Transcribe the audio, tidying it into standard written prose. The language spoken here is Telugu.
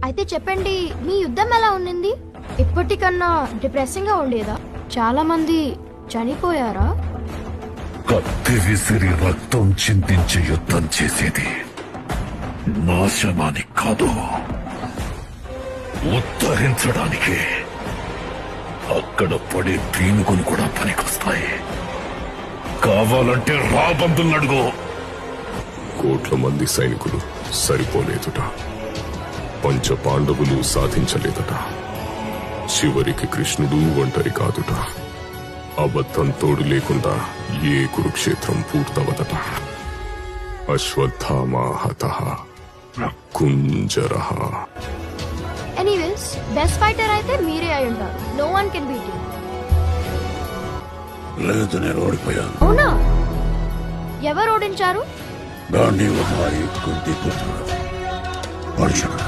అయితే చెప్పండి, మీ యుద్ధం ఎలా ఉండింది? ఇప్పటికన్నా డిప్రెసింగ్ గా ఉండేదా? చాలా మంది చనిపోయారా? కత్తి విసిరి రక్తం చిందించి యుద్ధం చేసేది నాశనానికి కాదు, ఉద్ధరించడానికి. అక్కడ పడే పీనుగులు కూడా పనికొస్తాయి. కావాలంటే రాబందులు అడుగు. కోట్ల మంది సైనికులు సరిపోలేదుట. పంచ పాండవులు సాధించలేదట. చివరికి కృష్ణుడు ఒంటరి కాదుట. అబద్ధం తోడు లేకుండా ఏ కురుక్షేత్రం పూర్తవదట. అశ్వత్థామా హతః కుంజరః. ఎనీవేస్, బెస్ట్ ఫైటర్ అయితే మీరే అయి ఉంటారు. No one can beat you. లేదు, నేను ఓడిపోయాను. అవునా? ఎవరు ఓడించారు? గాంధీ కుమారి కుంతి పుత్రుడు పరశురామ.